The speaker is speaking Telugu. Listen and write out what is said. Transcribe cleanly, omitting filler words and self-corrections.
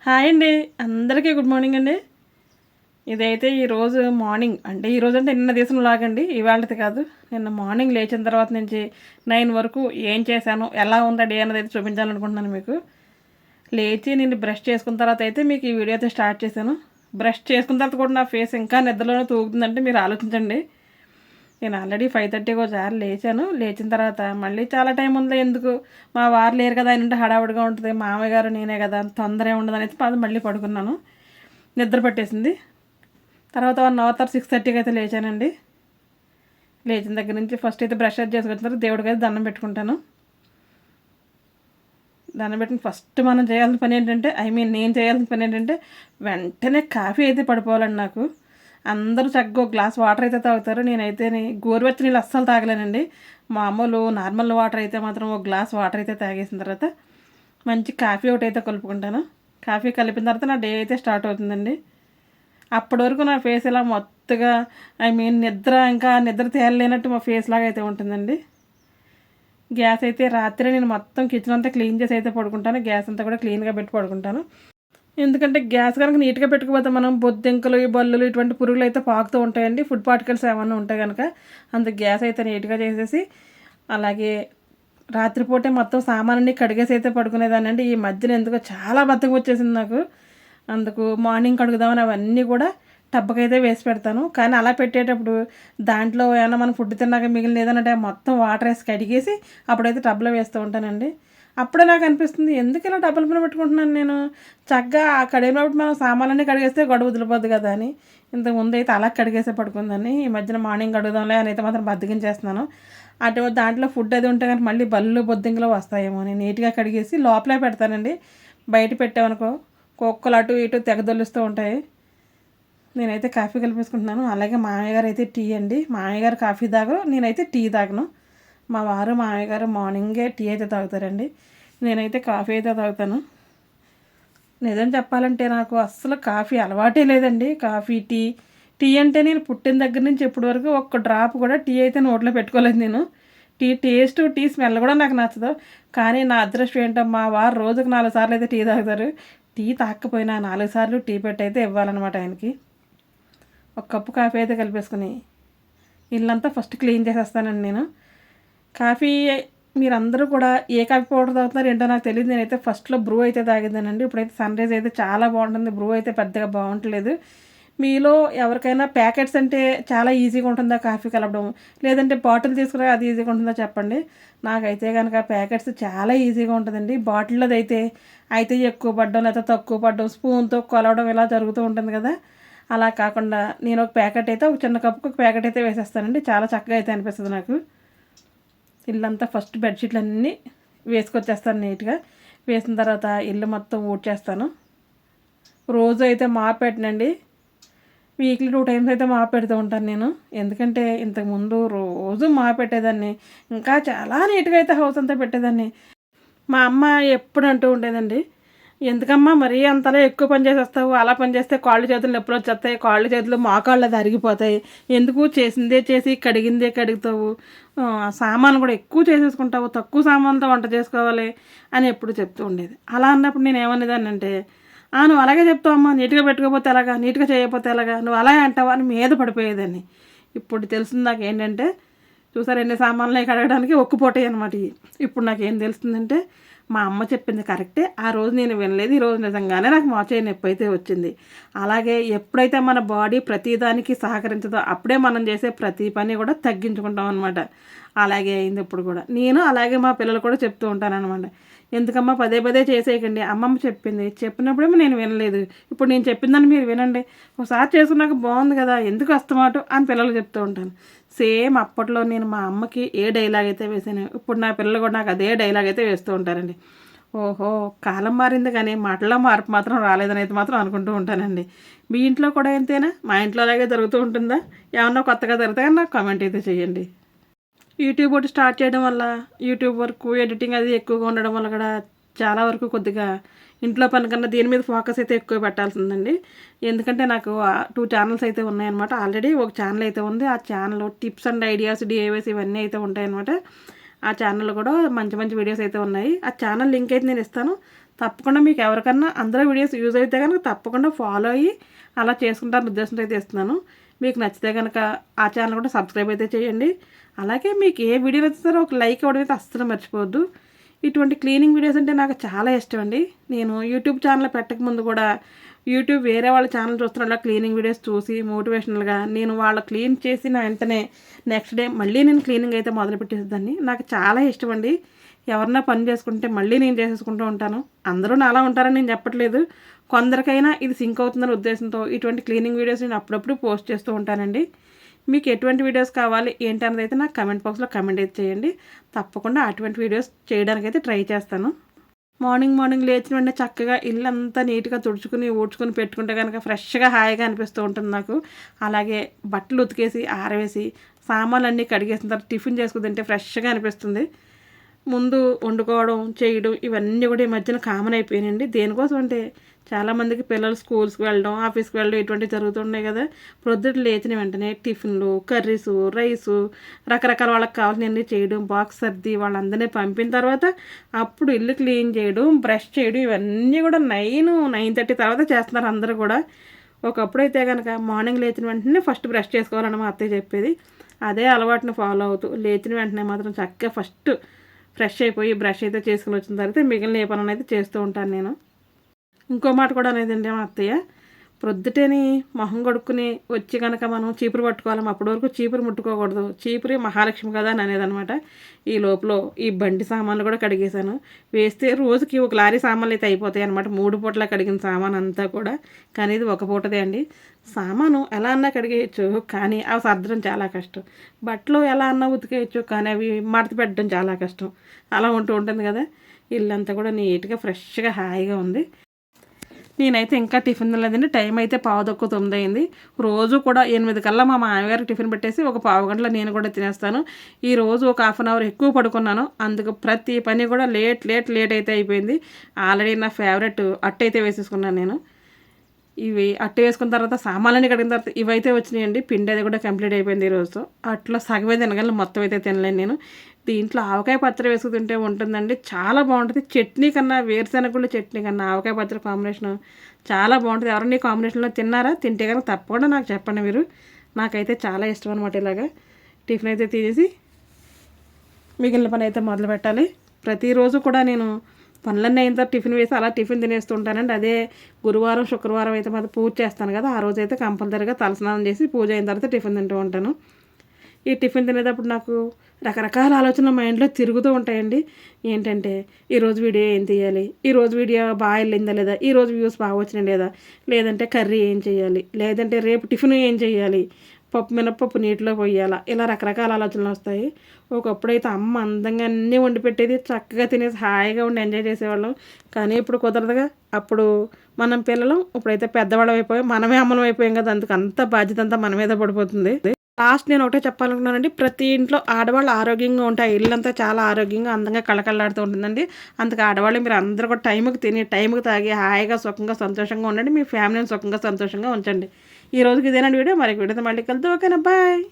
హాయ్ అండి. అందరికీ గుడ్ మార్నింగ్ అండి. ఇదైతే ఈరోజు మార్నింగ్ అంటే నిన్న తీసిన వ్లాగ్ అండి. ఇవాళది కాదు. నిన్న మార్నింగ్ లేచిన తర్వాత నుంచి 9 వరకు ఏం చేశాను, ఎలా ఉందా డే అన్నది అయితే చూపించాలనుకుంటున్నాను మీకు. లేచి నేను బ్రష్ చేసుకున్న తర్వాత అయితే మీకు ఈ వీడియో అయితే స్టార్ట్ చేశాను. బ్రష్ చేసుకున్న తర్వాత కూడా నా ఫేస్ ఇంకా నిద్రలోనే తూగుతుందంటే మీరు ఆలోచించండి. నేను ఆల్రెడీ 5:30కి ఒకసారి లేచాను. లేచిన తర్వాత మళ్ళీ చాలా టైం ఉందిలే ఎందుకు, మా వారు లేరు కదా, ఆయన ఉంటే హడావుడిగా ఉంటుంది, మామయ్య గారు నేనే కదా, తొందర ఉండదు అనేది మళ్ళీ పడుకున్నాను. నిద్ర పట్టేసింది. తర్వాత 1 అవర్ తర్వాత 6:30కి అయితే లేచానండి. లేచిన దగ్గర నుంచి ఫస్ట్ అయితే బ్రష్ చేసుకున్న తర్వాత దేవుడికి అయితే దండం పెట్టుకుంటాను. దండం పెట్టుకుని ఫస్ట్ మనం చేయాల్సిన పని ఏంటంటే నేను చేయాల్సిన పని ఏంటంటే వెంటనే కాఫీ అయితే పడిపోవాలండి నాకు. అందరూ చక్కగా ఒక గ్లాస్ వాటర్ అయితే తాగుతారు. నేనైతే గోరువెచ్చని నీళ్ళు అస్సలు తాగలేనండి. మామూలు నార్మల్ వాటర్ అయితే మాత్రం ఒక గ్లాస్ వాటర్ అయితే తాగేసిన తర్వాత మంచి కాఫీ ఒకటి అయితే కలుపుకుంటాను. కాఫీ కలిపిన తర్వాత నా డే అయితే స్టార్ట్ అవుతుందండి. అప్పటి వరకు నా ఫేస్ ఇలా మొత్తగా నిద్ర తేలలేనట్టు మా ఫేస్ లాగా అయితే ఉంటుందండి. గ్యాస్ అయితే రాత్రి నేను మొత్తం కిచెన్ అంతా క్లీన్ చేసి అయితే పడుకుంటాను. గ్యాస్ అంతా కూడా క్లీన్గా పెట్టి పడుకుంటాను. ఎందుకంటే గ్యాస్ కనుక నీట్గా పెట్టుకుపోతే మనం బొద్దింకలు, ఈ బల్లులు ఇటువంటి పురుగులు అయితే పాకుతూ ఉంటాయండి. ఫుడ్ పార్టికల్స్ ఏమన్నా ఉంటాయి కనుక అందుకు గ్యాస్ అయితే నీట్గా చేసేసి, అలాగే రాత్రిపూటే మొత్తం సామాన్ని కడిగేసి అయితే పడుకునేదాన్ని అండి. ఈ మధ్యన ఎందుకో చాలా బద్ధకం వచ్చేసింది నాకు. అందుకు మార్నింగ్ కడుగుదామని అవన్నీ కూడా టబ్బకైతే వేసి పెడతాను. కానీ అలా పెట్టేటప్పుడు దాంట్లో ఏమైనా మనం ఫుడ్ తిన్నాక మిగిలిన ఏదైనా మొత్తం వాటర్ వేసి కడిగేసి అప్పుడైతే టబ్లో వేస్తూ ఉంటానండి. అప్పుడే నాకు అనిపిస్తుంది ఎందుకు ఇలా డబ్బుల పైన పెట్టుకుంటున్నాను నేను, చక్కగా ఆ కడిగినప్పుడు మనం సామాన్లన్నీ కడిగేస్తే గొడవ వదిలిపోద్ది కదా అని ఇంతకుముందు అయితే అలా కడిగేసే పడుకుందని ఈ మధ్యన మార్నింగ్ కడుగుదాంలే అని అయితే మాత్రం బద్దకించేస్తున్నాను. దాంట్లో ఫుడ్ అది ఉంటే కనుక మళ్ళీ బల్లు బొద్దింకలు వస్తాయేమో అని నీట్గా కడిగేసి లోపలే పెడతానండి. బయట పెట్టామనుకో కుక్కలు అటు ఇటు తెగదొల్లుస్తూ ఉంటాయి. నేనైతే కాఫీ కలిపేసుకుంటున్నాను. అలాగే మామయ్య గారు అయితే టీ అండి. మామయ్య గారు కాఫీ తాగరు, నేనైతే టీ తాగను. మా వారు మామయ్య గారు మార్నింగే టీ అయితే తాగుతారండి. నేనైతే కాఫీ అయితే తాగుతాను. నిజం చెప్పాలంటే నాకు అస్సలు కాఫీ అలవాటే లేదండి. కాఫీ టీ అంటే నేను పుట్టిన దగ్గర నుంచి ఇప్పటి వరకు ఒక్క డ్రాప్ కూడా టీ అయితే నోట్లో పెట్టుకోలేదు నేను. టీ టేస్ట్, టీ స్మెల్ కూడా నాకు నచ్చదు. కానీ నా అదృష్టం ఏంటో మా వారు రోజుకు 4 సార్లు అయితే టీ తాగుతారు. టీ తాగకపోయినా 4 సార్లు టీ పెట్టి అయితే ఇవ్వాలన్నమాట ఆయనకి. ఒక కప్పు కాఫీ అయితే కలిపేసుకుని ఇల్లంతా ఫస్ట్ క్లీన్ చేసేస్తానండి నేను. కాఫీ మీరందరూ కూడా ఏ కాఫీ పౌడర్ తాగుతున్నారు ఏంటో నాకు తెలియదు. నేనైతే ఫస్ట్లో బ్రూ అయితే తాగేదానండి. ఇప్పుడైతే సన్ రైజ్ అయితే చాలా బాగుంటుంది. బ్రూ అయితే పెద్దగా బాగుంటలేదు. మీలో ఎవరికైనా ప్యాకెట్స్ అంటే చాలా ఈజీగా ఉంటుందా కాఫీ కలపడం, లేదంటే బాటిల్ తీసుకురా అది ఈజీగా ఉంటుందో చెప్పండి. నాకైతే కనుక ప్యాకెట్స్ చాలా ఈజీగా ఉంటుందండి. బాటిల్లోది అయితే ఎక్కువ పడడం లేదా తక్కువ పడడం, స్పూన్తో కొలవడం ఇలా జరుగుతూ ఉంటుంది కదా. అలా కాకుండా నేను ఒక ప్యాకెట్ అయితే ఒక చిన్న కప్పుకి ఒక ప్యాకెట్ అయితే వేసేస్తానండి. చాలా చక్కగా అయితే అనిపిస్తుంది నాకు. ఇల్లంతా ఫస్ట్ బెడ్షీట్లు అన్నీ వేసుకొచ్చేస్తాను నీట్గా. వేసిన తర్వాత ఇల్లు మొత్తం ఊడ్చేస్తాను. రోజు అయితే మాప్ పెట్టనండి. వీక్లీ 2 టైమ్స్ అయితే మాప్ పెడుతూ ఉంటాను నేను. ఎందుకంటే ఇంతకుముందు రోజు మాప్ పెట్టేదాన్ని, ఇంకా చాలా నీట్గా అయితే హౌస్ అంతా పెట్టేదాన్ని. మా అమ్మ ఎప్పుడు అంటూ ఉండేదండి, ఎందుకమ్మా మరీ అంతలా ఎక్కువ పని చేసేస్తావు, అలా పని చేస్తే కాళ్ళు చేతులు నొప్పులు వచ్చేస్తాయి, కాళ్ళు చేతులు మోకాళ్ళు అది అరిగిపోతాయి, ఎందుకు చేసిందే చేసి కడిగిందే కడుగుతావు, సామాన్లు కూడా ఎక్కువ చేసేసుకుంటావు, తక్కువ సామాన్లతో వంట చేసుకోవాలి అని ఎప్పుడు చెప్తూ ఉండేది. అలా అన్నప్పుడు నేను ఏమనేదాన్ని అంటే, నువ్వు అలాగే చెప్తావమ్మా, నీట్గా పెట్టుకోకపోతే ఎలాగా, నీట్గా చేయకపోతే ఎలాగా, నువ్వు అలాగే అంటావా అని మీద పడిపోయేదాన్ని. ఇప్పుడు తెలిసింది నాకు ఏంటంటే, చూసారు ఎన్ని సామాన్లు కడగడానికి ఒక్కుపోతాయి అనమాట. ఇప్పుడు నాకేం తెలుస్తుందంటే మా అమ్మ చెప్పింది కరెక్టే. ఆ రోజు నేను వినలేదు, ఈరోజు నిజంగానే నాకు మోచేయి నొప్పి అయితే వచ్చింది. అలాగే ఎప్పుడైతే మన బాడీ ప్రతిదానికి సహకరించదో అప్పుడే మనం చేసే ప్రతి పని కూడా తగ్గించుకుంటాం అనమాట. అలాగే అయింది ఇప్పుడు కూడా. నేను అలాగే మా పిల్లలు కూడా చెప్తూ ఉంటానన్నమాట, ఎందుకమ్మా పదే పదే చేసేయకండి, అమ్మమ్మ చెప్పింది, చెప్పినప్పుడేమో నేను వినలేదు, ఇప్పుడు నేను చెప్పిందని మీరు వినండి, ఒకసారి చేసుకున్నాక బాగుంది కదా, ఎందుకు వస్తామాట అని పిల్లలు చెప్తూ ఉంటాను. సేమ్ అప్పట్లో నేను మా అమ్మకి ఏ డైలాగ్ అయితే వేసాను, ఇప్పుడు నా పిల్లలు కూడా నాకు అదే డైలాగ్ అయితే వేస్తూ ఉంటారండి. ఓహో, కాలం మారింది కానీ మాటల్లో మార్పు మాత్రం రాలేదని అయితే మాత్రం అనుకుంటూ ఉంటానండి. మీ ఇంట్లో కూడా ఎంతేనా, మా ఇంట్లో అలాగే జరుగుతూ ఉంటుందా, ఏమన్నా కొత్తగా జరిగితే కానీ నాకు కామెంట్ అయితే చేయండి. యూట్యూబ్ ఒకటి స్టార్ట్ చేయడం వల్ల యూట్యూబ్ వరకు ఎడిటింగ్ అది ఎక్కువగా ఉండడం వల్ల కూడా చాలా వరకు కొద్దిగా ఇంట్లో పని కన్నా దీని మీద ఫోకస్ అయితే ఎక్కువ పెట్టాల్సిందండి. ఎందుకంటే నాకు 2 ఛానల్స్ అయితే ఉన్నాయన్నమాట. ఆల్రెడీ ఒక ఛానల్ అయితే ఉంది. ఆ channel tips and ideas, DIYs ఇవన్నీ అయితే ఉంటాయన్నమాట. ఆ ఛానల్ కూడా మంచి మంచి వీడియోస్ అయితే ఉన్నాయి. ఆ ఛానల్ లింక్ అయితే నేను ఇస్తాను. తప్పకుండా మీకు ఎవరికన్నా అందరూ వీడియోస్ యూజ్ అయితే కనుక తప్పకుండా ఫాలో అయ్యి అలా చేసుకుంటారని ఉద్దేశంతో అయితే ఇస్తున్నాను. మీకు నచ్చితే కనుక ఆ ఛానల్ కూడా సబ్స్క్రైబ్ అయితే చేయండి. అలాగే మీకు ఏ వీడియో నచ్చుతారో ఒక లైక్ ఇవ్వడం అయితే అస్సలు మర్చిపోవద్దు. ఇటువంటి క్లీనింగ్ వీడియోస్ అంటే నాకు చాలా ఇష్టం అండి. నేను యూట్యూబ్ ఛానల్ పెట్టకముందు కూడా యూట్యూబ్ వేరే వాళ్ళ ఛానల్ చూస్తున్న క్లీనింగ్ వీడియోస్ చూసి మోటివేషనల్గా నేను వాళ్ళ క్లీన్ చేసిన వెంటనే నెక్స్ట్ డే మళ్ళీ నేను క్లీనింగ్ అయితే మొదలుపెట్టేసేదాన్ని. నాకు చాలా ఇష్టం అండి. ఎవరన్నా పని చేసుకుంటే మళ్ళీ నేను చేసేసుకుంటూ ఉంటాను. అందరూ నాలా ఉంటారని నేను చెప్పట్లేదు. కొందరికైనా ఇది సింక్ అవుతుందనే ఉద్దేశంతో ఇటువంటి క్లీనింగ్ వీడియోస్ నేను అప్పుడప్పుడు పోస్ట్ చేస్తూ ఉంటానండి. మీకు ఎటువంటి వీడియోస్ కావాలి ఏంటన్నది అయితే నాకు కమెంట్ బాక్స్లో కమెంట్ అయితే చేయండి. తప్పకుండా అటువంటి వీడియోస్ చేయడానికైతే ట్రై చేస్తాను. మార్నింగ్ లేచిన వెంటనే చక్కగా ఇల్లంతా నీట్గా తుడుచుకుని ఊడ్చుకుని పెట్టుకుంటే కనుక ఫ్రెష్గా హాయిగా అనిపిస్తూ ఉంటుంది నాకు. అలాగే బట్టలు ఉతికేసి ఆరవేసి సామాన్లు అన్నీ కడిగేసిన తర్వాత టిఫిన్ చేసుకుని తింటే ఫ్రెష్గా అనిపిస్తుంది. ముందు వండుకోవడం చేయడం ఇవన్నీ కూడా ఈ మధ్యన కామన్ అయిపోయినాయండి. దేనికోసం అంటే చాలామందికి పిల్లలు స్కూల్స్కి వెళ్ళడం ఆఫీస్కి వెళ్ళడం ఇటువంటివి జరుగుతున్నాయి కదా. ప్రొద్దుట లేచిన వెంటనే టిఫిన్లు కర్రీసు రైసు రకరకాల వాళ్ళకి కావాల్సినవన్నీ చేయడం బాక్స్ సర్ది వాళ్ళందరినీ పంపిన తర్వాత అప్పుడు ఇల్లు క్లీన్ చేయడం బ్రష్ చేయడం ఇవన్నీ కూడా 9:30 తర్వాత చేస్తున్నారు అందరూ కూడా. ఒకప్పుడైతే కనుక మార్నింగ్ లేచిన వెంటనే ఫస్ట్ బ్రష్ చేసుకోవాలని మా అత్తయ్య చెప్పేది. అదే అలవాటుని ఫాలో అవుతూ లేచిన వెంటనే మాత్రం చక్కగా ఫస్ట్ ఫ్రెష్ అయిపోయి బ్రష్ అయితే చేసుకుని వచ్చిన తర్వాత మిగిలిన ఏ పనులు అయితే చేస్తూ ఉంటాను నేను. ఇంకో మాట కూడా అనేదండి మా అత్తయ్య, ప్రొద్దుటేని మొహం కడుక్కుని వచ్చి కనుక మనం చీపురు పట్టుకోవాలి, అప్పటి వరకు చీపురు ముట్టుకోకూడదు, చీపురి మహాలక్ష్మి కదా అని అనేదనమాట. ఈ లోపల ఈ బండి సామాన్లు కూడా కడిగేశాను. వేస్తే రోజుకి ఒక లారీ సామాన్లు అయితే అయిపోతాయి అనమాట. 3 పూటలా కడిగిన సామాన్ అంతా కూడా. కానీ ఇది ఒక పూటదే అండి. సామాను ఎలా అన్నా కడిగేయచ్చు, కానీ అవి సర్దడం చాలా కష్టం. బట్టలు ఎలా అన్నా ఉతికేయచ్చు, కానీ అవి మడత పెట్టడం చాలా కష్టం. అలా ఉంటుంది కదా. ఇల్లంతా కూడా నీట్గా ఫ్రెష్గా హాయిగా ఉంది. నేనైతే ఇంకా టిఫిన్ తినలేదండి. టైం అయితే 9:15 అయింది. రోజు కూడా 8 కల్లా మా మామగారికి టిఫిన్ పెట్టేసి ఒక పావు గంటలో నేను కూడా తినేస్తాను. ఈరోజు ఒక హాఫ్ అన్ అవర్ ఎక్కువ పడుకున్నాను. అందుకు ప్రతి పని కూడా లేట్ అయితే అయిపోయింది. ఆల్రెడీ నా ఫేవరెట్ అట్టు అయితే వేసేసుకున్నాను నేను. ఇవి అట్టు వేసుకున్న తర్వాత సామాన్లన్నీ కడిగిన తర్వాత ఇవైతే వచ్చినాయండి. పిండి అది కూడా కంప్లీట్ అయిపోయింది ఈరోజు. అట్లా సగమే తినగలను, మొత్తం అయితే తినలేను నేను. దీంట్లో ఆవకాయ పచ్చడి వేసుకుంటే ఉంటుందండి, చాలా బాగుంటుంది. చట్నీ కన్నా వేరుశెనగ చట్నీ కన్నా ఆవకాయ పచ్చడి కాంబినేషన్ చాలా బాగుంటుంది. ఎవరైనా ఈ కాంబినేషన్లో తిన్నారా? తింటే కనుక తప్పకుండా నాకు చెప్పండి మీరు. నాకైతే చాలా ఇష్టం అనమాట. ఇలాగా టిఫిన్ అయితే తినేసి మిగిలిన పని అయితే మొదలు పెట్టాలి. ప్రతిరోజు కూడా నేను పనులన్నీ అయిన తర్వాత టిఫిన్ వేసి అలా టిఫిన్ తినేస్తూ ఉంటానండి. అదే గురువారం శుక్రవారం అయితే మాత్రం పూజ చేస్తాను కదా, ఆ రోజైతే కంపల్సరీగా తలస్నానం చేసి పూజ అయిన తర్వాత టిఫిన్ తింటూ ఉంటాను. ఈ టిఫిన్ తినేటప్పుడు నాకు రకరకాల ఆలోచనలు మైండ్లో తిరుగుతూ ఉంటాయండి. ఏంటంటే ఈరోజు వీడియో ఏం తీయాలి, ఈరోజు వీడియో బాగా వెళ్ళిందా లేదా, ఈరోజు వ్యూస్ బాగా వచ్చినాయి లేదా, లేదంటే కర్రీ ఏం చేయాలి, లేదంటే రేపు టిఫిన్ ఏం చేయాలి, మినప్పప్పు నీటిలో పోయాలా, ఇలా రకరకాల ఆలోచనలు వస్తాయి. ఒకప్పుడైతే అమ్మ అందంగా అన్నీ వండి పెట్టేది, చక్కగా తినేసి హాయిగా ఉండి ఎంజాయ్ చేసేవాళ్ళం. కానీ ఇప్పుడు కుదరదుగా. అప్పుడు మనం పిల్లలం, ఇప్పుడైతే పెద్దవాళ్ళం అయిపోయాం, మనమే అమ్మలం అయిపోయాం కదా. అందుకు అంత బాధ్యత అంతా మన మీద పడిపోతుంది. లాస్ట్ నేను ఒకటే చెప్పాలనుకున్నానండి, ప్రతి ఇంట్లో ఆడవాళ్ళు ఆరోగ్యంగా ఉంటాయి, ఇల్లంతా చాలా ఆరోగ్యంగా అందంగా కళకళలాడుతూ ఉంటుందండి. అందుకే ఆడవాళ్ళు మీరు అందరూ కూడా టైంకి తిని టైంకి తాగి హాయిగా సుఖంగా సంతోషంగా ఉండండి. మీ ఫ్యామిలీని సుఖంగా సంతోషంగా ఉంచండి. ఈ రోజుకి ఇదేనండి వీడియో. మరి వీడియోతో మళ్ళీ కలుద్దాం. ఓకేనా? బాయ్.